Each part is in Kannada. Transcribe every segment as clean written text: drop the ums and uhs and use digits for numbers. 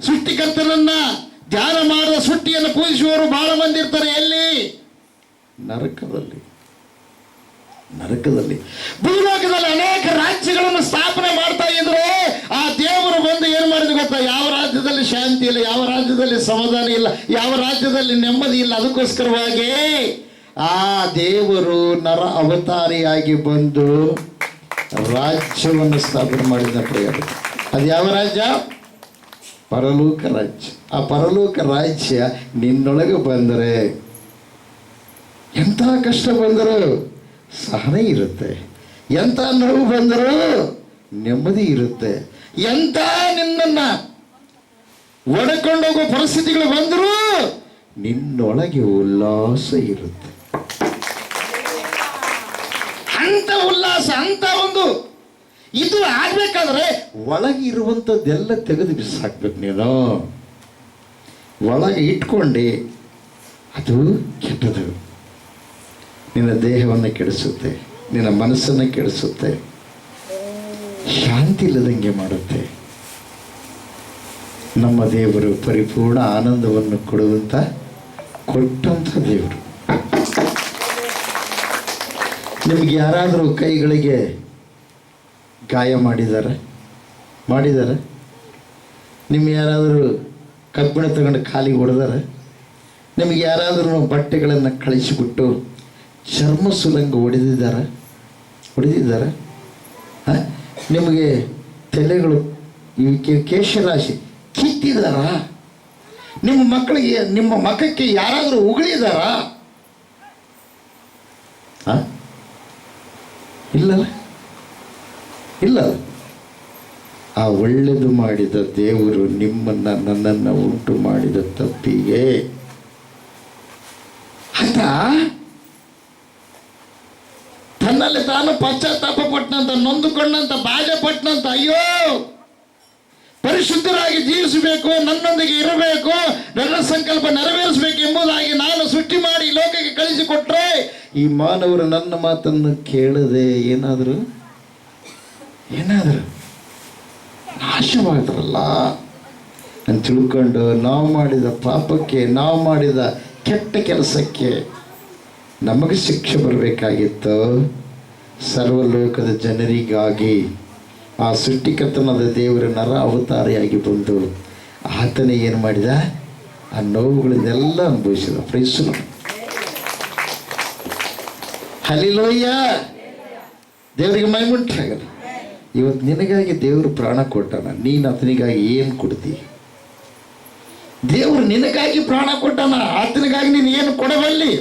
ಸೃಷ್ಟಿಕರ್ತನನ್ನ ಧ್ಯಾನ ಮಾಡದ ಸೃಷ್ಟಿಯನ್ನು ಪೂಜಿಸುವವರು ಬಹಳ ಮಂದಿ ಇರ್ತಾರೆ. ಎಲ್ಲಿ? ನರಕದಲ್ಲಿ. ನರಕದಲ್ಲಿ. ಭೂಲೋಕದಲ್ಲಿ ಅನೇಕ ರಾಜ್ಯಗಳನ್ನು ಸ್ಥಾಪನೆ ಮಾಡ್ತಾ ಇದ್ರೆ ಆ ದೇವರು ಬಂದು ಏನು ಮಾಡಿದ್ರು ಗೊತ್ತಾ? ಯಾವ ರಾಜ್ಯದಲ್ಲಿ ಶಾಂತಿ ಇಲ್ಲ, ಯಾವ ರಾಜ್ಯದಲ್ಲಿ ಸಮಾಧಾನ ಇಲ್ಲ, ಯಾವ ರಾಜ್ಯದಲ್ಲಿ ನೆಮ್ಮದಿ ಇಲ್ಲ. ಅದಕ್ಕೋಸ್ಕರವಾಗಿ ಆ ದೇವರು ನರ ಅವತಾರಿಯಾಗಿ ಬಂದು ರಾಜ್ಯವನ್ನು ಸ್ಥಾಪನೆ ಮಾಡಿದ ಪ್ರಿಯರು. ಅದು ಯಾವ ರಾಜ್ಯ? ಪರಲೋಕ ರಾಜ್ಯ. ಆ ಪರಲೋಕ ರಾಜ್ಯ ನಿನ್ನೊಳಗೆ ಬಂದರೆ ಎಂಥ ಕಷ್ಟ ಬಂದರೂ ಸಹನೆ ಇರುತ್ತೆ, ಎಂಥ ನೋವು ಬಂದರೂ ನೆಮ್ಮದಿ ಇರುತ್ತೆ, ಎಂಥ ನಿನ್ನನ್ನು ಒಡೆಕೊಂಡೋಗೋ ಪರಿಸ್ಥಿತಿಗಳು ಬಂದರೂ ನಿನ್ನೊಳಗೆ ಉಲ್ಲಾಸ ಇರುತ್ತೆ. ಅಂತ ಉಲ್ಲಾಸ, ಅಂತ ಒಂದು ಇದು ಆಗ್ಬೇಕಾದ್ರೆ ಒಳಗೆ ಇರುವಂಥದ್ದೆಲ್ಲ ತೆಗೆದು ಬಿಸಾಕ್ಬೇಕು. ನೀನು ಒಳಗೆ ಇಟ್ಕೊಂಡು ಅದು ಕೆಟ್ಟದು. ನಿನ್ನ ದೇಹವನ್ನು ಕೆಡಿಸುತ್ತೆ, ನಿನ್ನ ಮನಸ್ಸನ್ನು ಕೆಡಿಸುತ್ತೆ, ಶಾಂತಿ ಇಲ್ಲದಂಗೆ ಮಾಡುತ್ತೆ. ನಮ್ಮ ದೇವರು ಪರಿಪೂರ್ಣ ಆನಂದವನ್ನು ಕೊಟ್ಟಂಥ ದೇವರು. ನಿಮಗೆ ಯಾರಾದರೂ ಕೈಗಳಿಗೆ ಗಾಯ ಮಾಡಿದ್ದಾರೆ? ನಿಮ್ಗೆ ಯಾರಾದರೂ ಕಬ್ಬಿಣ ತಗೊಂಡು ಕಾಲಿಗೆ ಹೊಡೆದಾರೆ? ನಿಮಗೆ ಯಾರಾದರೂ ಬಟ್ಟೆಗಳನ್ನು ಕಳಿಸಿಬಿಟ್ಟು ಚರ್ಮ ಸುಲಂಗ ಹೊಡೆದಿದ್ದಾರೆ? ನಿಮಗೆ ತಲೆಗಳು ಕೇಶರಾಶಿ ಕಿತ್ತಿದಾರ? ನಿಮ್ಮ ಮಕ್ಕಳಿಗೆ, ನಿಮ್ಮ ಮಖಕ್ಕೆ ಯಾರಾದರೂ ಉಗುಳಿದಾರಾ? ಇಲ್ಲ. ಆ ಒಳ್ಳೆಯದು ಮಾಡಿದ ದೇವರು ನಿಮ್ಮನ್ನು ನನ್ನನ್ನು ಉಂಟು ಮಾಡಿದ ತಪ್ಪಿಗೆ ಆತ ತನ್ನಲ್ಲಿ ತಾನು ಪಶ್ಚಾತ್ತಾಪ ಪಟ್ಟನಂತ, ನೊಂದುಕೊಂಡಂತ, ಬಾಧೆ ಪಟ್ಟನಂತ, ಅಯ್ಯೋ ಪರಿಶುದ್ಧರಾಗಿ ಜೀವಿಸಬೇಕು, ನನ್ನೊಂದಿಗೆ ಇರಬೇಕು, ನನ್ನ ಸಂಕಲ್ಪ ನೆರವೇರಿಸಬೇಕು ಎಂಬುದಾಗಿ ನಾನು ಸೃಷ್ಟಿ ಮಾಡಿ ಲೋಕಕ್ಕೆ ಕಳಿಸಿಕೊಟ್ರೆ ಈ ಮಾನವರು ನನ್ನ ಮಾತನ್ನು ಕೇಳದೆ ಏನಾದರೂ ನಾಶವಾದ್ರಲ್ಲ ಅಂತ ತಿಳ್ಕೊಂಡು ನಾವು ಮಾಡಿದ ಪಾಪಕ್ಕೆ, ನಾವು ಮಾಡಿದ ಕೆಟ್ಟ ಕೆಲಸಕ್ಕೆ ನಮಗೆ ಶಿಕ್ಷೆ ಬರಬೇಕಾಗಿತ್ತು. ಸರ್ವಲೋಕದ ಜನರಿಗಾಗಿ ಆ ಸೃಷ್ಟಿಕರ್ತನಾದ ದೇವರ ನರ ಅವತಾರಿಯಾಗಿ ಬಂದು ಆತನೇ ಏನು ಮಾಡಿದ? ಆ ನೋವುಗಳನ್ನೆಲ್ಲ ಅನುಭವಿಸಿದ. Price hallelujah. ದೇವರಿಗೆ ಮಹಿಮುಂಟಾಗಲ್ಲ. ಇವತ್ತು ನಿನಗಾಗಿ ದೇವರು ಪ್ರಾಣ ಕೊಟ್ಟಾನ, ನೀನು ಆತನಿಗಾಗಿ ಏನು ಕೊಡ್ತಿ? ದೇವರು ನಿನಗಾಗಿ ಪ್ರಾಣ ಕೊಟ್ಟಾನ, ಆತನಿಗಾಗಿ ನೀನು ಏನು ಕೊಡಬಲ್ಲಿ?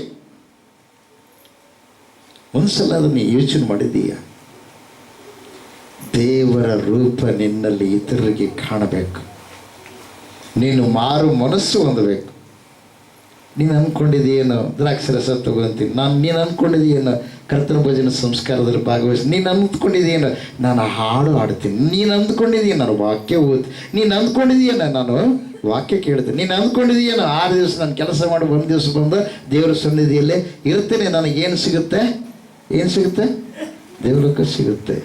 ಒಂದ್ಸಲ ಅದನ್ನು ಯೋಚನೆ ಮಾಡಿದೀಯ? ದೇವರ ರೂಪ ನಿನ್ನಲ್ಲಿ ಇತರರಿಗೆ ಕಾಣಬೇಕು, ನೀನು ಮಾರು ಮನಸ್ಸು ಹೊಂದಬೇಕು. ನೀನು ಅಂದ್ಕೊಂಡಿದ್ದೀಯೇನೋ ದ್ರಾಕ್ಷರಸ ತಗೊಂತೀನಿ, ನೀನು ಅಂದ್ಕೊಂಡಿದ್ದೀಯೇನೋ ಕರ್ತನ ಭಜನ ಸಂಸ್ಕಾರದಲ್ಲಿ ಭಾಗವಹಿಸಿ, ನೀನು ಅಂದ್ಕೊಂಡಿದ್ದೀಯೇನೋ ನಾನು ಹಾಡು ಹಾಡ್ತೀನಿ, ನೀನು ಅಂದ್ಕೊಂಡಿದ್ದೀಯ ನಾನು ವಾಕ್ಯ ಓದ್ತೀನಿ, ನೀನು ಅಂದ್ಕೊಂಡಿದ್ದೀಯೇನೋ ನಾನು ವಾಕ್ಯ ಕೇಳ್ತೀನಿ, ನೀನು ಅಂದ್ಕೊಂಡಿದ್ದೀಯೇನೋ 6 ದಿವಸ ನಾನು ಕೆಲಸ ಮಾಡಿ 1 ದಿವಸ ಬಂದು ದೇವರ ಸನ್ನಿಧಿಯಲ್ಲೇ ಇರ್ತೀನಿ, ನನಗೇನು ಸಿಗುತ್ತೆ? ಏನು ಸಿಗುತ್ತೆ? ದೇವರಕ್ಕೆ ಸಿಗುತ್ತೆ.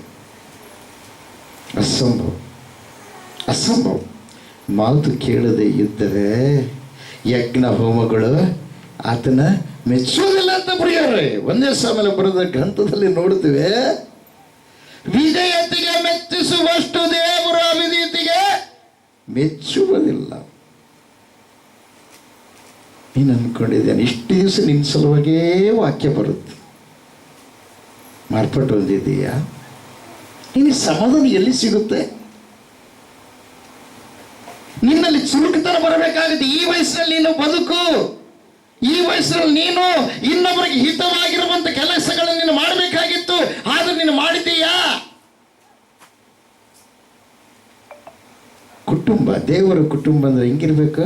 ಅಸಂಭವ. ಮಾತು ಕೇಳದೆ ಇದ್ದರೆ ಯಜ್ಞ ಹೋಮಗಳು ಆತನ ಮೆಚ್ಚುವುದಿಲ್ಲ ಅಂತ ಬರೆಯೋರೆ. ಒಂದೇ ಸಮಯ ಬರೆದ ಗ್ರಂಥದಲ್ಲಿ ನೋಡ್ತೀವಿ, ವಿಧೇಯತೆಗೆ ಮೆಚ್ಚಿಸುವಷ್ಟು ದೇವರ ಅವಿಧೇಯತೆಗೆ ಮೆಚ್ಚುವುದಿಲ್ಲ. ನೀನು ಅಂದ್ಕೊಂಡಿದ್ದೇನೆ ಇಷ್ಟು ದಿವಸ ನಿನ್ನ ಸಲುವಾಗೇ ವಾಕ್ಯ ಬರುತ್ತೆ, ಮಾರ್ಪಾಟು ಹೊಂದಿದ್ದೀಯಾ? ನಿನಗೆ ಸಮಾಧಾನ ಎಲ್ಲಿ ಸಿಗುತ್ತೆ? ನಿನ್ನಲ್ಲಿ ಚುರುಕುತನ ಬರಬೇಕಾಗುತ್ತೆ. ಈ ವಯಸ್ಸಿನಲ್ಲಿ ನೀನು ಬದುಕು, ಈ ವಯಸ್ಸಿನಲ್ಲಿ ನೀನು ಇನ್ನೊಬ್ಬರಿಗೆ ಹಿತವಾಗಿರುವಂತ ಕೆಲಸಗಳನ್ನು ನೀನು ಮಾಡಬೇಕಾಗಿತ್ತು, ಆದ್ರೆ ನೀನು ಮಾಡಿದ್ದೀಯಾ? ಕುಟುಂಬ, ದೇವರ ಕುಟುಂಬ ಅಂದ್ರೆ ಹೆಂಗಿರ್ಬೇಕು?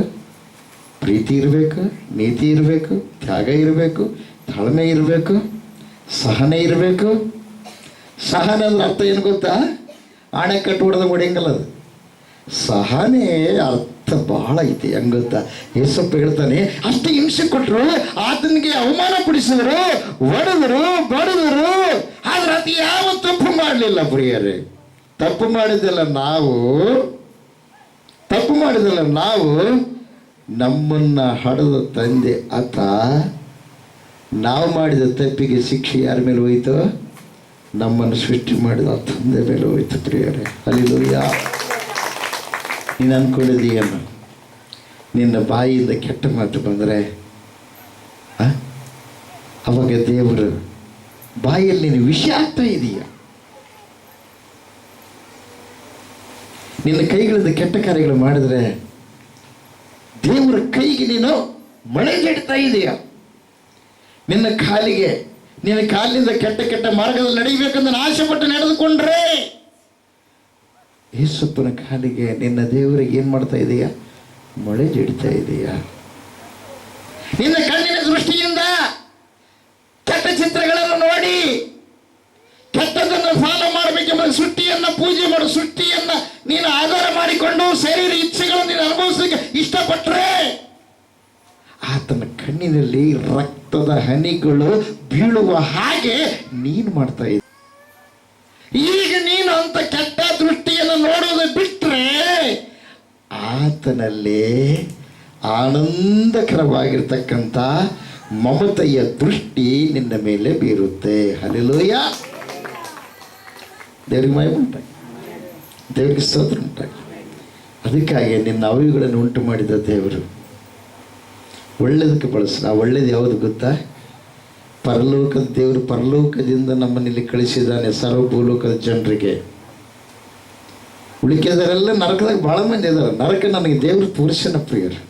ಪ್ರೀತಿ ಇರಬೇಕು, ನೀತಿ ಇರಬೇಕು, ತ್ಯಾಗ ಇರಬೇಕು, ತಾಳ್ಮೆ ಇರಬೇಕು, ಸಹನೆ ಇರಬೇಕು. ಸಹನೆ ಅಂದ್ರೆ ಅರ್ಥ ಏನು ಗೊತ್ತಾ? ಆಣೆಕಟ್ಟು ಹೊಡೆದ ಹೊಡೆಯಂಗಲ್ಲ ಅದು. ಸಹನೆ ಅರ್ಥ ಬಹಳ ಐತಿ. ಹೆಂಗ್ ಗೊತ್ತಾ? ಯೇಸಪ್ಪ ಹೇಳ್ತಾನೆ, ಅಷ್ಟು ಹಿಂಸೆ ಕೊಟ್ಟರು, ಆತನಿಗೆ ಅವಮಾನ ಪಡಿಸಿದ್ರು, ಹೊಡೆದರು, ಬಡಿದರು, ಆದ್ರೆ ಆತ ಯಾವ ತಪ್ಪು ಮಾಡಲಿಲ್ಲ. ಪ್ರಿಯರೇ, ತಪ್ಪು ಮಾಡಿದ್ದೆಲ್ಲ ನಾವು, ತಪ್ಪು ಮಾಡಿದಲ್ಲ ನಾವು, ನಮ್ಮನ್ನು ಹಡೆದ ತಂದೆ ಆತ. ನಾವು ಮಾಡಿದ ತಪ್ಪಿಗೆ ಶಿಕ್ಷೆ ಯಾರ ಮೇಲೆ ಹೋಯಿತು? ನಮ್ಮನ್ನು ಸೃಷ್ಟಿ ಮಾಡಿದ ಆ ತಂದೆ ಮೇಲೆ ಹೋಯಿತು ಪ್ರಿಯರೇ. ಹಲ್ಲೆಲೂಯಾ. ನೀನು ಅಂದ್ಕೊಂಡಿದ್ದೀಯೇನು? ನಿನ್ನ ಬಾಯಿಯಿಂದ ಕೆಟ್ಟ ಮಾತು ಬಂದರೆ ಅವಾಗ ದೇವರು ಬಾಯಲ್ಲಿ ನೀನು ವಿಷ ಆಗ್ತಾ ಇದೀಯ. ನಿನ್ನ ಕೈಗಳಿಂದ ಕೆಟ್ಟ ಕಾರ್ಯಗಳು ಮಾಡಿದರೆ ದೇವರ ಕೈಗೆ ನೀನು ಮಳೆಗೆಡ್ತಾ ಇದೀಯ. ನಿನ್ನ ಕಾಲಿನಿಂದ ಕೆಟ್ಟ ಕೆಟ್ಟ ಮಾರ್ಗದಲ್ಲಿ ನಡೆಯಬೇಕಂದ್ರೆ ಆಶೆಪಟ್ಟು ನಡೆದುಕೊಂಡ್ರೆ ಯೇಸಪ್ಪನ ಕಾಲಿಗೆ ನಿನ್ನ ದೇವರಿಗೆ ಏನು ಮಾಡ್ತಾ ಇದೀಯ? ಮಳೆ ಜಡಿತಾ ಇದೆಯಾ? ನಿನ್ನ ಕಣ್ಣಿನ ದೃಷ್ಟಿಯಿಂದ ಕೆಟ್ಟ ಚಿತ್ರಗಳನ್ನು ನೋಡಿ ಕೆಟ್ಟದನ್ನು ಫಾಲೋ ಮಾಡಬೇಕೆಂಬ ಸೃಷ್ಟಿಯನ್ನ ಪೂಜೆ ಮಾಡು, ಸೃಷ್ಟಿಯನ್ನ ನೀನು ಆಧಾರ ಮಾಡಿಕೊಂಡು ಶರೀರ ಇಚ್ಛೆಗಳನ್ನು ನೀನು ಅನುಭವಿಸಲಿಕ್ಕೆ ಇಷ್ಟಪಟ್ಟರೆ ಆತನ ಕಣ್ಣಿನಲ್ಲಿ ರಕ್ತದ ಹನಿಗಳು ಬೀಳುವ ಹಾಗೆ ನೀನು ಮಾಡ್ತಾ ಇದ್ದ. ಈಗ ನೀನು ಅಂತ ಕೆಟ್ಟ ದೃಷ್ಟಿಯನ್ನು ನೋಡುವುದು ಬಿಟ್ಟರೆ ಆತನಲ್ಲೇ ಆನಂದಕರವಾಗಿರ್ತಕ್ಕಂಥ ಮಮತೆಯ ದೃಷ್ಟಿ ನಿನ್ನ ಮೇಲೆ ಬೀರುತ್ತೆ. ಹಲ್ಲೆಲೂಯಾ. ದೇವರಿಗೆ ಮಹಿಮೆ ಉಂಟಾಗಿ, ದೇವರಿಗೆ ಸ್ತೋತ್ರ ಉಂಟಾಗಿ. ಅದಕ್ಕಾಗಿ ನಿನ್ನ ಅವಯುಗಳನ್ನು ಉಂಟು ಮಾಡಿದ ದೇವರು ಒಳ್ಳೆಯದಕ್ಕೆ ಬಳಸಲ್ಲ. ಆ ಒಳ್ಳೇದು ಯಾವುದು ಗೊತ್ತಾ? ಪರಲೋಕದ ದೇವರು ಪರಲೋಕದಿಂದ ನಮ್ಮನ್ನಿಲ್ಲಿ ಕಳಿಸಿದ್ದಾನೆ ಸರ್ವಭೂಲೋಕದ ಜನರಿಗೆ. ಉಳಿಕೆದರೆಲ್ಲ ನರಕದಾಗ ಭಾಳ ಮಂದಿ ಇದ್ದಾರೆ. ನರಕ ನನಗೆ ದೇವರು ತೋರಿಸನ ಪ್ರಿಯರು.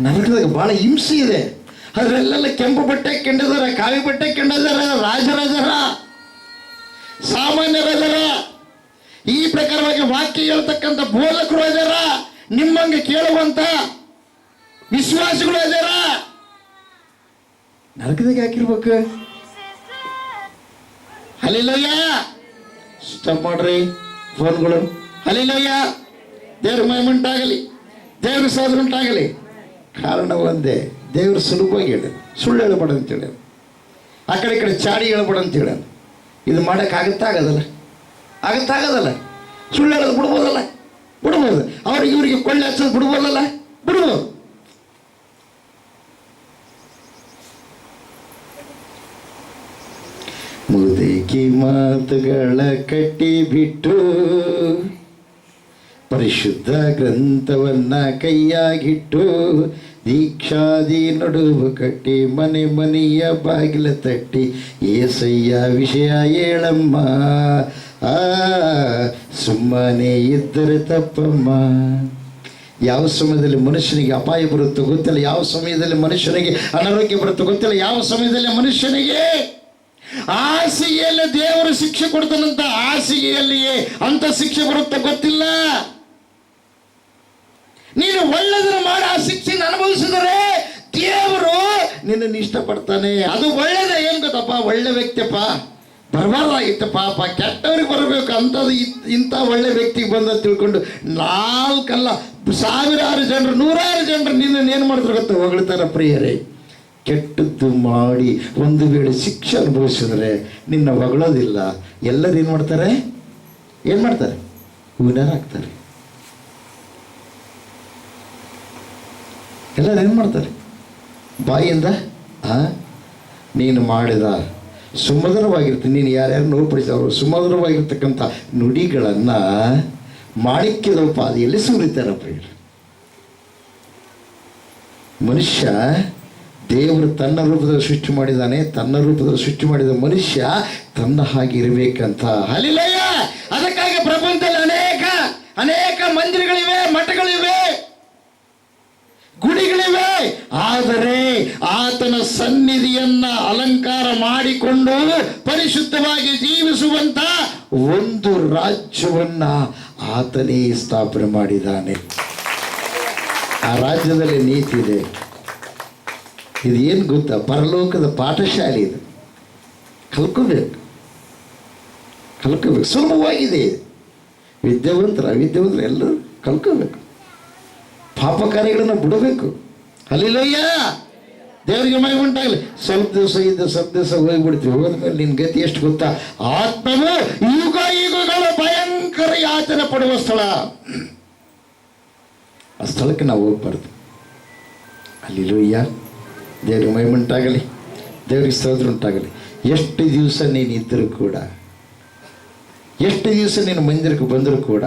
ನರಕದಾಗ ಭಾಳ ಹಿಂಸೆ ಇದೆ. ಅದರಲ್ಲೆಲ್ಲ ಕೆಂಪು ಬಟ್ಟೆ ಕೆಂಡಿದಾರ, ಕಾವಿ ಬಟ್ಟೆ ಕೆಂಡಿದಾರ, ರಾಜರಾಜರ, ಸಾಮಾನ್ಯರಾಜರ, ಈ ಪ್ರಕಾರವಾಗಿ ವಾಕ್ಯ ಹೇಳ್ತಕ್ಕಂಥ ಬೋಧಕರು ಇದಾರ, ನಿಮ್ಮಂಗೆ ಕೇಳುವಂತ ವಿಶ್ವಾಸಿಗಳು ಇದಾರ. ನರಕದಾಗ ಹಾಕಿರ್ಬೇಕು. ಹಲ್ಲೆಲೂಯಾ. ಸ್ಟಾಪ್ ಮಾಡ್ರಿ ಫೋನ್ಗಳು. ಹಲ್ಲೆಲೂಯಾ. ದೇವ್ರ ಮಹಿಮೆ ಉಂಟಾಗಲಿ, ದೇವ್ರ ಸಾಧನೆ ಉಂಟಾಗಲಿ. ಕಾರಣ ಒಂದೇ, ದೇವರು ಸುಲಭವಾಗಿ ಹೇಳ, ಸುಳ್ಳು ಹೇಳ್ಬೇಡ ಅಂತೇಳಿ, ಆ ಕಡೆ ಈ ಕಡೆ ಚಾಡಿ ಹೇಳ್ಬೇಡ ಅಂತೇಳಿ. ಇದು ಮಾಡೋಕ್ಕಾಗತ್ತಾಗದಲ್ಲ, ಆಗತ್ತಾಗದಲ್ಲ. ಸುಳ್ಳು ಹೇಳೋದು ಬಿಡ್ಬೋದಲ್ಲ, ಬಿಡ್ಬೋದು. ಅವ್ರಿಗೆ ಇವ್ರಿಗೆ ಕೊಳ್ಳೆ ಹಚ್ಚೋದು ಬಿಡ್ಬೋದಲ್ಲ, ಬಿಡ್ಬೋದು. ಮುದುಕಿ ಮಾತುಗಳ ಕಟ್ಟಿಬಿಟ್ಟು ಪರಿಶುದ್ಧ ಗ್ರಂಥವನ್ನ ಕೈಯಾಗಿಟ್ಟು ದೀಕ್ಷಾದಿ ನಡುವು ಕಟ್ಟಿ ಮನೆ ಮನೆಯ ಬಾಗಿಲ ತಟ್ಟಿ ಏಸಯ್ಯ ವಿಷಯ ಹೇಳಮ್ಮ, ಸುಮ್ಮನೆ ಇದ್ದರೆ ತಪ್ಪಮ್ಮ. ಯಾವ ಸಮಯದಲ್ಲಿ ಮನುಷ್ಯನಿಗೆ ಅಪಾಯ ಬರುತ್ತೋ ಗೊತ್ತಿಲ್ಲ, ಯಾವ ಸಮಯದಲ್ಲಿ ಮನುಷ್ಯನಿಗೆ ಅನಾರೋಗ್ಯ ಬರುತ್ತೋ ಗೊತ್ತಿಲ್ಲ, ಯಾವ ಸಮಯದಲ್ಲಿ ಮನುಷ್ಯನಿಗೆ ಹಾಸಿಗೆಯಲ್ಲಿ ದೇವರು ಶಿಕ್ಷೆ ಕೊಡ್ತಾನಂತ ಹಾಸಿಗೆಯಲ್ಲಿಯೇ ಅಂತ ಶಿಕ್ಷೆ ಬರುತ್ತೆ ಗೊತ್ತಿಲ್ಲ. ನೀನು ಒಳ್ಳೆದನ್ನು ಮಾಡಿ ಆ ಶಿಕ್ಷೆನ ಅನುಭವಿಸಿದರೆ ದೇವರು ನಿನ್ನನ್ನು ಇಷ್ಟಪಡ್ತಾನೆ. ಅದು ಒಳ್ಳೆದೇ. ಏನು ಗೊತ್ತಪ್ಪ, ಒಳ್ಳೆ ವ್ಯಕ್ತಿಯಪ್ಪ ಬರಬಾರ್ದಾಗಿತ್ತು, ಪಾಪ ಕೆಟ್ಟವ್ರಿಗೆ ಬರಬೇಕು ಅಂಥದ್ದು ಇಂಥ ಒಳ್ಳೆ ವ್ಯಕ್ತಿಗೆ ಬಂದ ತಿಳ್ಕೊಂಡು ನಾಲ್ಕಲ್ಲ ಸಾವಿರಾರು ಜನರು, ನೂರಾರು ಜನರು ನಿನ್ನನ್ನು ಏನು ಮಾಡಿದ್ರು ಗೊತ್ತ, ಹೊಗಳ್ತಾರ ಪ್ರಿಯರೇ. ಕೆಟ್ಟದ್ದು ಮಾಡಿ ಒಂದು ವೇಳೆ ಶಿಕ್ಷೆ ಅನುಭವಿಸಿದ್ರೆ ನಿನ್ನ ಹೊಗಳೋದಿಲ್ಲ. ಎಲ್ಲರೂ ಏನು ಮಾಡ್ತಾರೆ? ಹೂವಿನಾರಾಗ್ತಾರೆ. ಎಲ್ಲರೂ ಏನು ಮಾಡ್ತಾರೆ? ಬಾಯಿಯಿಂದ ನೀನು ಮಾಡಿದ ಸುಮಧುರವಾಗಿರ್ತೀನಿ, ನೀನು ಯಾರ್ಯಾರು ನೋಡ್ಪಡಿಸಿದವರು ಸುಮಧುರವಾಗಿರ್ತಕ್ಕಂಥ ನುಡಿಗಳನ್ನು ಮಾಣಿಕ್ಯದ ಉಪಾದಿಯಲ್ಲಿ ಸುರಿತಾರೆ ಪ್ರಿಯರು. ಮನುಷ್ಯ ದೇವರು ತನ್ನ ರೂಪದಲ್ಲಿ ಸೃಷ್ಟಿ ಮಾಡಿದ್ದಾನೆ. ತನ್ನ ರೂಪದಲ್ಲಿ ಸೃಷ್ಟಿ ಮಾಡಿದ ಮನುಷ್ಯ ತನ್ನ ಹಾಗೆ ಇರಬೇಕಂತ. ಹಲ್ಲೆಲೂಯಾ. ಅದಕ್ಕಾಗಿ ಪ್ರಪಂಚದಲ್ಲಿ ಅನೇಕ ಮಂದಿರಗಳಿವೆ, ಮಠಗಳಿವೆ, ಗುಡಿಗಳಿವೆ. ಆದರೆ ಆತನ ಸನ್ನಿಧಿಯನ್ನ ಅಲಂಕಾರ ಮಾಡಿಕೊಂಡು ಪರಿಶುದ್ಧವಾಗಿ ಜೀವಿಸುವಂತ ಒಂದು ರಾಜ್ಯವನ್ನ ಆತನೇ ಸ್ಥಾಪನೆ ಮಾಡಿದ್ದಾನೆ. ಆ ರಾಜ್ಯದಲ್ಲಿ ನೀತಿ ಇದೆ. ಇದು ಏನು ಗೊತ್ತಾ? ಪರಲೋಕದ ಪಾಠಶಾಲೆ. ಇದು ಕಲ್ಕೋಬೇಕು. ಸುಲಭವಾಗಿದೆ. ವಿದ್ಯಾವಂತರು ಅವಿದ್ಯಾವಂತರು ಎಲ್ಲರೂ ಕಲ್ಕೋಬೇಕು. ಪಾಪ ಕಾರ್ಯಗಳನ್ನು ಬಿಡಬೇಕು. ಹಲ್ಲೆಲೂಯಾ. ದೇವರಿಗೆ ಮಹಿಮೆ ಉಂಟಾಗಲಿ. ಸ್ವಲ್ಪ ದಿವಸ ಹೋಗಿಬಿಡ್ತೀವಿ. ಹೋದ್ಮೇಲೆ ನಿನ್ನ ಗತಿ ಎಷ್ಟು ಗೊತ್ತಾ? ಆತ್ಮವು ಯುಗಗಳ ಭಯಂಕರ ಯಾತನೆ ಪಡುವ ಸ್ಥಳ. ಆ ಸ್ಥಳಕ್ಕೆ ನಾವು ಹೋಗ್ಬಾರ್ದು. ಅಲ್ಲಿಲೂಯ್ಯ, ದೇವ್ರಿಗೆ ಮಹಿಮುಂಟಾಗಲಿ, ದೇವ್ರಿಗೆ ಸ್ತೋತ್ರ ಉಂಟಾಗಲಿ. ಎಷ್ಟು ದಿವಸ ನೀನು ಇದ್ದರೂ ಕೂಡ, ಎಷ್ಟು ದಿವಸ ನೀನು ಮಂದಿರಕ್ಕೆ ಬಂದರೂ ಕೂಡ,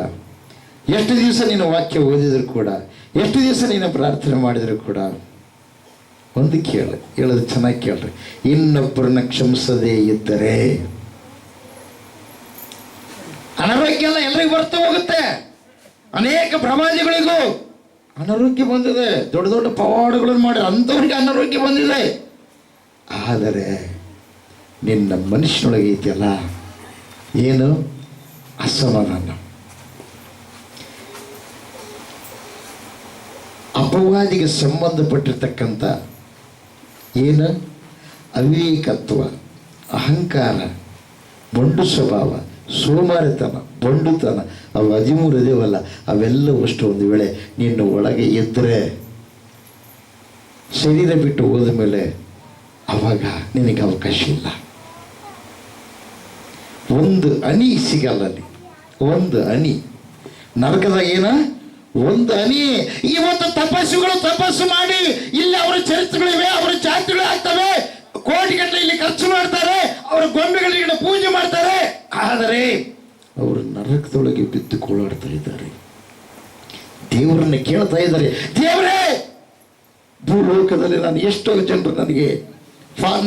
ಎಷ್ಟು ದಿವಸ ನೀನು ವಾಕ್ಯ ಓದಿದರೂ ಕೂಡ, ಎಷ್ಟು ದಿವಸ ನೀನು ಪ್ರಾರ್ಥನೆ ಮಾಡಿದರೂ ಕೂಡ, ಒಂದು ಹೇಳೋದು ಚೆನ್ನಾಗಿ ಕೇಳ್ರಿ, ಇನ್ನೊಬ್ಬರನ್ನ ಕ್ಷಮಿಸದೇ ಇದ್ದರೆ ಅನಾರೋಗ್ಯ ಎಲ್ಲ ಎಲ್ಲರಿಗೂ ಬರ್ತಾ ಹೋಗುತ್ತೆ. ಅನೇಕ ಪ್ರವಾದಿಗಳಿಗೂ ಅನಾರೋಗ್ಯ ಬಂದಿದೆ, ದೊಡ್ಡ ದೊಡ್ಡ ಪವಾಡಗಳನ್ನು ಮಾಡಿ ಅಂಥವ್ರಿಗೆ ಅನಾರೋಗ್ಯ ಬಂದಿದೆ. ಆದರೆ ನಿನ್ನ ಮನುಷ್ಯನೊಳಗೆ ಇದೆಯಲ್ಲ, ಏನು ಅಸಮಾಧಾನ, ಅಪವಾದಿಗೆ ಸಂಬಂಧಪಟ್ಟಿರ್ತಕ್ಕಂಥ ಏನು ಅವಿವೇಕತ್ವ, ಅಹಂಕಾರ, ಬಂಡು ಸ್ವಭಾವ, ಸೋಮಾರಿತನ, ಬಂಡುತನ, ಅವು 13 ಇದೇವಲ್ಲ, ಅವೆಲ್ಲವಷ್ಟು ಒಂದು ವೇಳೆ ನಿನ್ನ ಒಳಗೆ ಇದ್ದರೆ ಶರೀರ ಬಿಟ್ಟು ಹೋದ ಮೇಲೆ ಆವಾಗ ನಿನಗೆ ಅವಕಾಶ ಇಲ್ಲ. ಒಂದು ಹನಿ ಸಿಗಲ್ಲ ಅಲ್ಲಿ, ಒಂದು ಹನಿ ನರಕದಾಗ ಏನ ಒಂದು ಹನಿ. ಇವತ್ತು ತಪಸ್ಸು ಮಾಡಿ ಇಲ್ಲಿ ಅವರ ಚರಿತ್ರೆಗಳಿವೆ, ಅವರ ಜಾತಿಗಳು ಆಗ್ತವೆ, ಕೋಟಿಗಟ್ಟಲೆ ಇಲ್ಲಿ ಖರ್ಚು ಮಾಡ್ತಾರೆ, ಅವರ ಗೊಂಬೆಗಳಿಗೆ ಪೂಜೆ ಮಾಡ್ತಾರೆ. ಆದರೆ ಅವರು ನರಕದೊಳಗೆ ಬಿದ್ದು ಕೋಳಾಡ್ತಾ ಇದ್ದಾರೆ, ದೇವರನ್ನ ಕೇಳ್ತಾ ಇದ್ದಾರೆ, ದೇವರೇ ಭೂಲೋಕದಲ್ಲಿ ನಾನು ಎಷ್ಟೋ ಜನರು ನನಗೆ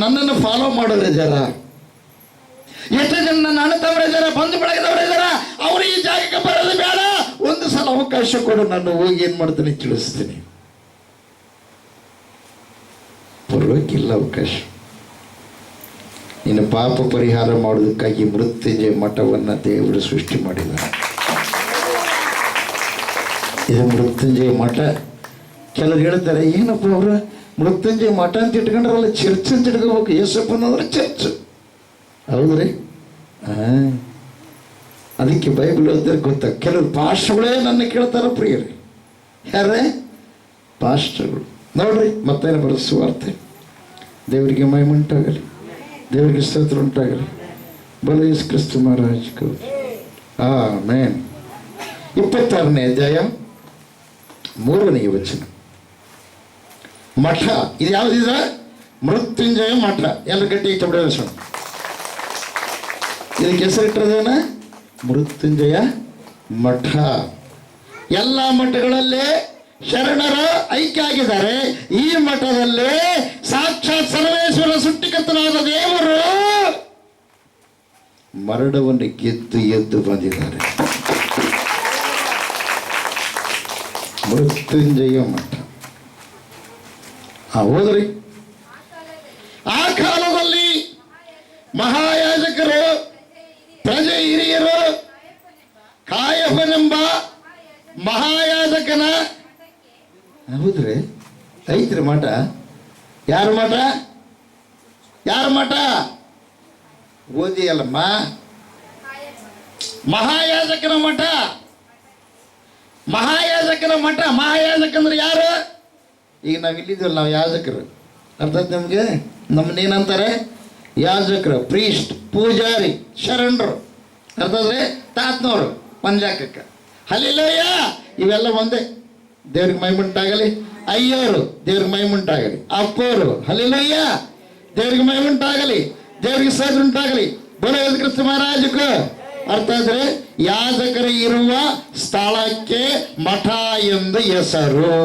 ನನ್ನನ್ನು ಫಾಲೋ ಮಾಡೋರು ಜರ, ಎಷ್ಟೋ ಜನ ನನ್ನ ಅಣ್ಣ ತಮ್ಮರ ಜನ, ಬಂಧು ಬಳಗದವರ ಜನ, ಅವರು ಈ ಜಾಗಕ್ಕೆ ಬರೋದು ಬೇಡ, ಒಂದು ಸಲ ಅವಕಾಶ ಕೊಡು, ನಾನು ಹೋಗಿ ಏನ್ ಮಾಡ್ತೀನಿ ತಿಳಿಸ್ತೀನಿ. ಬರೋಕ್ಕಿಲ್ಲ ಅವಕಾಶ. ನಿನ್ನ ಪಾಪ ಪರಿಹಾರ ಮಾಡೋದಕ್ಕಾಗಿ ಮೃತ್ಯುಂಜಯ ಮಠವನ್ನು ದೇವರು ಸೃಷ್ಟಿ ಮಾಡಿದ್ದಾರೆ. ಇದು ಮೃತ್ಯುಂಜಯ ಮಠ. ಕೆಲವರು ಹೇಳ್ತಾರೆ, ಏನಪ್ಪ ಅವರು ಮೃತ್ಯುಂಜಯ ಮಠ ಅಂತ ಇಟ್ಕೊಂಡ್ರಲ್ಲ, ಚರ್ಚ್ ಅಂತ ಇಟ್ಕೋಬೇಕು. ಯೇಸಪ್ಪನಂದ್ರೆ ಚರ್ಚ್, ಹೌದ್ರಿ? ಅದಕ್ಕೆ ಬೈಬಲ್ ಓದಿದ್ರೆ ಗೊತ್ತ. ಕೆಲವರು ಪಾಸ್ಟರ್ಗಳೇ ನನ್ನ ಕೇಳ್ತಾರ ಪ್ರಿಯರೇ. ಯಾರೇ ಪಾಸ್ಟರ್ಗಳು ನೋಡ್ರಿ, ಮತ್ತೇನು ಬರೋ ಸುವಾರ್ತೆ. ದೇವರಿಗೆ ಮಹಿಮುಂಟಾಗಲಿ, ದೇವರಿಗೆ ಸ್ತೋತ್ರ ಉಂಟಾಗಲಿ. ಬಲ ಯೇಸು ಕ್ರಿಸ್ತ ಮಹಾರಾಜ್. ಆಮೆನ್. 26ನೇ ಅಧ್ಯಾಯ 3ನೇ ವಚನ. ಮಠ ಇದು ಯಾವುದಿದೆ? ಮೃತ್ಯುಂಜಯ ಮಠ. ಎಲ್ಲ ಗಟ್ಟಿ ಚಬಡ ಇದಕ್ಕೆ ಹೆಸರಿಟ್ಟದೇನ? ಮೃತ್ಯುಂಜಯ ಮಠ. ಎಲ್ಲ ಮಠಗಳಲ್ಲೇ ಶರಣರ ಐಕ್ಯ ಆಗಿದ್ದಾರೆ. ಈ ಮಠದಲ್ಲಿ ಸಾಕ್ಷಾತ್ ಸರ್ವೇಶ್ವರ ಸೃಷ್ಟಿಕರ್ತನಾದ ದೇವರು ಮರಣವನ್ನು ಗೆದ್ದು ಎದ್ದು ಬಂದಿದ್ದಾರೆ. ಮೃತ್ಯುಂಜಯ ಮಠ. ಹೋದ್ರಿ, ಆ ಕಾಲದಲ್ಲಿ ಮಹಾಯಾಜಕರು, ಪ್ರಜೆ ಹಿರಿಯರು, ಕಾಯಫನೆಂಬ ಮಹಾಯಾಜಕನ, ಹೌದ್ರಿ, ಐತ್ರಿ ಮಠ. ಯಾರ ಮಠ? ಯಾರ ಮಠ? ಓದಿಯಲ್ಲಮ್ಮ, ಮಹಾಯಾಜಕನ ಮಠ. ಮಹಾಯಾಜಕನ ಮಠ. ಮಹಾಯಾಜಕಂದ್ರೆ ಯಾರು? ಈಗ ನಾವು ಇಲ್ಲಿದ್ದೀವಲ್ಲ, ನಾವು ಯಾಜಕರು. ಅರ್ಥಾತ್ ನಮಗೆ ನಮ್ಮನ್ನೇನಂತಾರೆ? ಯಾಜಕರು, ಪ್ರೀಸ್ಟ್, ಪೂಜಾರಿ, ಶರಣರು. ಅರ್ಥಾದ್ರೆ ತಾತ್ನವರು ಪಂಜಾಕಕ್ಕೆ. ಹಲ್ಲೆಲೂಯಾ, ಇವೆಲ್ಲ ಒಂದೇ. ದೇವ್ರಿಗೆ ಮಹಿಮುಂಟಾಗಲಿ. ಅಯ್ಯೋರು, ದೇವ್ರಿಗೆ ಮಹಿಮುಂಟಾಗಲಿ. ಅಪ್ಪೋರು, ಹಲ್ಲೆಲೂಯಾ, ದೇವ್ರಿಗೆ ಮಹಿಮುಂಟಾಗಲಿ, ದೇವರಿಗೆ ಸ್ತೋತ್ರ ಉಂಟಾಗಲಿ. ಬರೋ ಯೇಸು ಕ್ರಿಸ್ತ ಮಹಾರಾಜಕ್ಕೆ. ಅರ್ಥ ಆದ್ರೆ ಯಾಜಕರು ಇರುವ ಸ್ಥಳಕ್ಕೆ ಮಠ ಎಂದು ಹೆಸರು.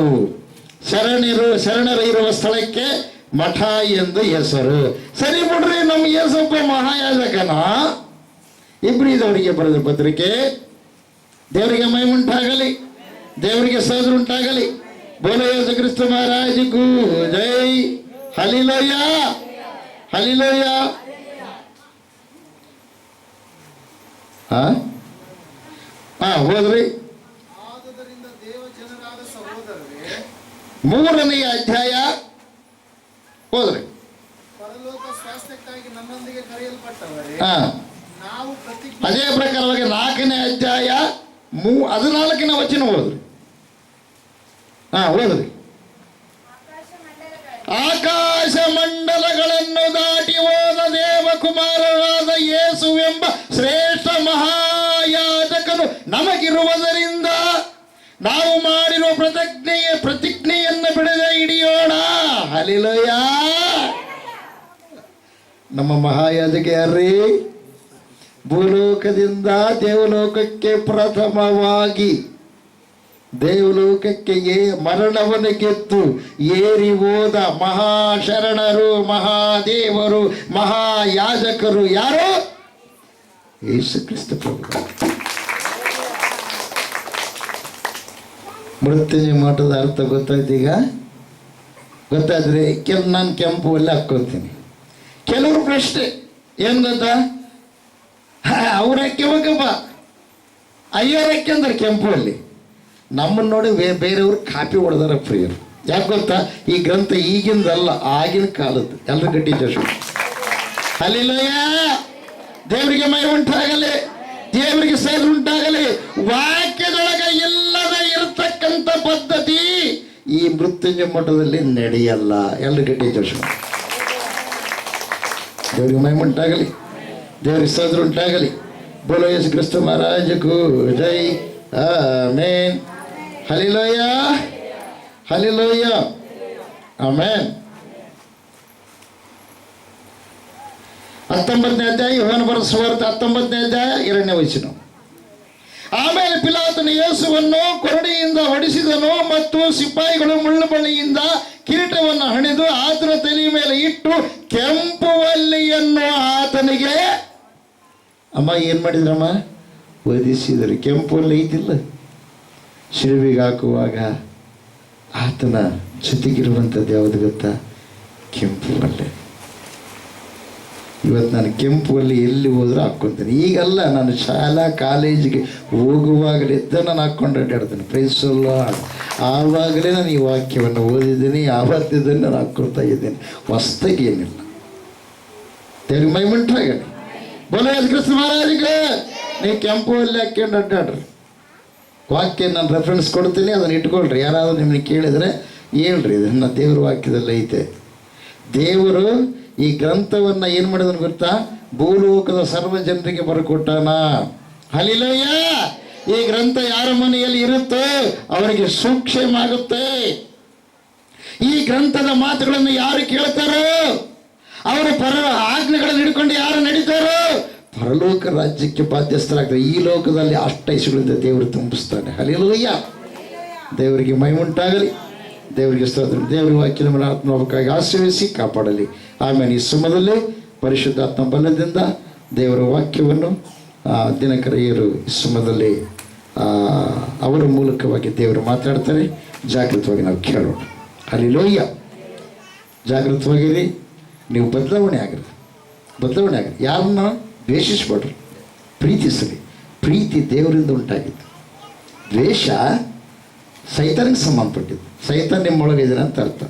ಶರಣರು ಇರುವ ಸ್ಥಳಕ್ಕೆ ಮಠ ಎಂದು ಹೆಸರು. ಸರಿ ಬಿಡ್ರಿ, ನಮ್ಮ ಯೇಸಪ್ಪ ಮಹಾಯಾಜಕನ. ಇಬ್ರಿದವರಿಗೆ ಬರೆದ ಪತ್ರಿಕೆ. ದೇವರಿಗೆ ಮಹಿಮುಂಟಾಗಲಿ, ದೇವರಿಗೆ ಸ್ತೋತ್ರ ಉಂಟಾಗಲಿ. ಬೋಲೋ ಯೇಸು ಕ್ರಿಸ್ತ ಮಹಾರಾಜಗೂ ಜೈ. Hallelujah, hallelujah. ಹೋದ್ರಿ 3ನೇ ಅಧ್ಯಾಯ ಹೋದ್ರಿ. ಅದೇ ಪ್ರಕಾರವಾಗಿ 4ನೇ ಅಧ್ಯಾಯ 14ನೇ ವಚನ ಹೋದ್ರಿ. ಹೋದ್ರಿ. ಆಕಾಶ ಮಂಡಲಗಳನ್ನು ದಾಟಿ ಹೋದ ದೇವಕುಮಾರರಾದ ಯೇಸುವೆಂಬ ಶ್ರೇಷ್ಠ ಮಹಾಯಾಜಕನು ನಮಗಿರುವುದರಿಂದ ನಾವು ಮಾಡಿರುವ ಪ್ರತಿಜ್ಞೆಯನ್ನು ಬಿಡದೆ ಹಿಡಿಯೋಣ. ಹಲ್ಲೆಲೂಯ. ನಮ್ಮ ಮಹಾಯಾಜಕ ಯಾರ್ರೀ? ಭೂಲೋಕದಿಂದ ದೇವಲೋಕಕ್ಕೆ ಪ್ರಥಮವಾಗಿ ದೇವಲೋಕಕ್ಕೆ ಮರಣವನ್ನು ಗೆದ್ದು ಏರಿ ಹೋದ ಮಹಾಶರಣರು, ಮಹಾದೇವರು, ಮಹಾಯಾಜಕರು ಯಾರು? ಯೇಸು ಕ್ರಿಸ್ತ ಪ್ರಭು. ಮೃತ್ಯುಂಜಯ ಮಠದ ಅರ್ಥ ಗೊತ್ತಾಯ್ತು ಈಗ? ಗೊತ್ತಾದ್ರೆ ನಾನು ಕೆಂಪು ಒಲೆ ಹಾಕ್ಕೊತೀನಿ. ಕೆಲವರು ಪ್ರಶ್ನೆ ಏನು ಗೊತ್ತಾ? ಅವ್ರಕ್ಕೆ ಹೋಗಪ್ಪ, ಅಯ್ಯರಕ್ಕೆ ಅಂದ್ರೆ ಕೆಂಪು ಅಲ್ಲಿ. ನಮ್ಮನ್ನು ನೋಡಿ ಬೇರೆಯವ್ರು ಕಾಪಿ ಹೊಡೆದಾರ ಪ್ರಿಯರು. ಯಾಕೆ ಗೊತ್ತಾ? ಈ ಗ್ರಂಥ ಈಗಿಂದಲ್ಲ, ಆಗಿನ ಕಾಲದ್ದು. ಎಲ್ಲರೂ ಗಟ್ಟಿ ಜೋಶು. ಹಲ್ಲೆಲೂಯ. ದೇವರಿಗೆ ಮೈ ಉಂಟಾಗಲಿ, ದೇವರಿಗೆ ಸೇರು ಉಂಟಾಗಲಿ. ವಾಕ್ಯದೊಳಗೆ ಇಲ್ಲದ ಇರತಕ್ಕಂಥ ಪದ್ಧತಿ ಈ ಮೃತ್ಯುಂಜಯ ಮಠದಲ್ಲಿ ನಡೆಯಲ್ಲ. ಎಲ್ಲರೂ ಗಟ್ಟಿ ಜೋಶು. ದೇವರಿಗೆ ಮೈ ಉಂಟಾಗಲಿ, ದೇವರಿಗೆ ಸೇರು ಉಂಟಾಗಲಿ. ಬೋಲೋ ಯೇಸು ಕ್ರಿಸ್ತ ಮಹಾರಾಜಕು ಜೈ. ಆಮೆನ್. Hallelujah, hallelujah, amen. 19ನೇ ಅಧ್ಯಾಯ ಯೋಹಾನ ಬರೆದ ಸುವಾರ್ತೆ 19ನೇ ಅಧ್ಯಾಯ 2ನೇ ವಚನ. ಆಮೇಲೆ ಪಿಲಾತನು ಯೇಸುವನ್ನು ಕೊರಡೆಯಿಂದ ಹೊಡಿಸಿದನು ಮತ್ತು ಸಿಪಾಯಿಗಳು ಮುಳ್ಳುಬಳ್ಳಿಯಿಂದ ಕಿರೀಟವನ್ನು ಹಣಿದು ಆತನ ತಲೆಯ ಮೇಲೆ ಇಟ್ಟು ಕೆಂಪು ವಲ್ಲಿಯನ್ನು ಆತನಿಗೆ ಏನ್ ಮಾಡಿದ್ರಮ್ಮ? ವಧಿಸಿದರು. ಕೆಂಪು ವಲ್ಲಿ ಐತಿಲ್ಲ, ಶಿಲುಬೆಗೆ ಹಾಕುವಾಗ ಆತನ ಜೊತೆಗಿರುವಂಥದ್ದು ಯಾವುದು ಗೊತ್ತಾ? ಕೆಂಪು ವಲ್ಲೆ. ಇವತ್ತು ನಾನು ಕೆಂಪು ವಲ್ಲಿ ಎಲ್ಲಿ ಹೋದ್ರೂ ಹಾಕ್ಕೊತೀನಿ. ಈಗಲ್ಲ, ನಾನು ಶಾಲಾ ಕಾಲೇಜಿಗೆ ಹೋಗುವಾಗಲಿದ್ದ ನಾನು ಹಾಕ್ಕೊಂಡು ಅಡ್ಡಾಡ್ತೀನಿ. ಪ್ರೈಸಲ್ಲ. ಆವಾಗಲೇ ನಾನು ಈ ವಾಕ್ಯವನ್ನು ಓದಿದ್ದೀನಿ, ಆವತ್ತಿದ್ದನ್ನು ನಾನು ಹಾಕ್ಕೊಳ್ತಾ ಇದ್ದೀನಿ. ಹೊಸ್ದಾಗಿ ಏನಿಲ್ಲ. ದೇವ್ರಿಗೆ ಮೈಮುಂಟಾಗಲಿ. ಬೋಲೋ ಯೇಸು ಕ್ರಿಸ್ತ ಮಹಾರಾಜಗೆ. ನೀವು ಕೆಂಪು ವಲ್ಲಿ ಹಾಕ್ಕೊಂಡು ಅಡ್ಡಾಡ್ರಿ. ವಾಕ್ಯ ನಾನು ರೆಫರೆನ್ಸ್ ಕೊಡ್ತೀನಿ, ಅದನ್ನು ಇಟ್ಕೊಳ್ರಿ. ಯಾರಾದರೂ ನಿಮ್ಮನ್ನ ಕೇಳಿದರೆ ಹೇಳ್ರಿ, ಇದನ್ನು ದೇವ್ರ ವಾಕ್ಯದಲ್ಲಿ ಐತೆ. ದೇವರು ಈ ಗ್ರಂಥವನ್ನು ಏನು ಮಾಡಿದನು ಗೊತ್ತಾ? ಭೂಲೋಕದ ಸರ್ವ ಜನರಿಗೆ ಬರಕೊಟ್ಟಾನ. ಹಲ್ಲೆಲೂಯ. ಈ ಗ್ರಂಥ ಯಾರ ಮನೆಯಲ್ಲಿ ಇರುತ್ತೋ ಅವರಿಗೆ ಸುಕ್ಷೇಮ ಆಗುತ್ತೆ. ಈ ಗ್ರಂಥದ ಮಾತುಗಳನ್ನು ಯಾರು ಕೇಳ್ತಾರೋ, ಅವರು ಆಜ್ಞೆಗಳನ್ನು ಹಿಡ್ಕೊಂಡು ಯಾರು ನಡೀತಾರೋ ಪರಲೋಕ ರಾಜ್ಯಕ್ಕೆ ಬಾಧ್ಯಸ್ಥರಾಗ್ತಾರೆ. ಈ ಲೋಕದಲ್ಲಿ ಅಷ್ಟೈಸುಗಳಿಂದ ದೇವರು ತುಂಬಿಸ್ತಾನೆ. ಹಲ್ಲೆಲೂಯ. ದೇವರಿಗೆ ಮಹಿಮುಂಟಾಗಲಿ, ದೇವರಿಗೆ ಸ್ತೋತ್ರ. ದೇವರ ವಾಕ್ಯದ ಮೇಲೆ ಆತ್ಮವಾಗಿ ಆಶೀರ್ವದಿಸಿ ಕಾಪಾಡಲಿ. ಆಮೇಲೆ ಈ ಸಮಯದಲ್ಲಿ ಪರಿಶುದ್ಧಾತ್ಮ ಬಲದಿಂದ ದೇವರ ವಾಕ್ಯವನ್ನು ದಿನಕರೆಯರು ಈ ಸಮಯದಲ್ಲಿ ಅವರ ಮೂಲಕವಾಗಿ ದೇವರು ಮಾತಾಡ್ತಾರೆ. ಜಾಗೃತವಾಗಿ ನಾವು ಕೇಳೋಣ. ಹಲ್ಲೆಲೂಯ. ಜಾಗೃತವಾಗಿರಿ. ನೀವು ಬದಲಾವಣೆ ಆಗಿರಿ. ಯಾರನ್ನ ದ್ವೇಷಿಸ್ಬೇಡ್ರಿ, ಪ್ರೀತಿಸಲಿ. ಪ್ರೀತಿ ದೇವರಿಂದ ಉಂಟಾಗಿತ್ತು. ದ್ವೇಷ ಸೈತಾನಿಗೆ ಸಂಬಂಧಪಟ್ಟಿದ್ದು. ಸೈತಾನ್ ನಿಮ್ಮೊಳಗೆ ಇದ್ದೀರ ಅಂತ ಅರ್ಥ.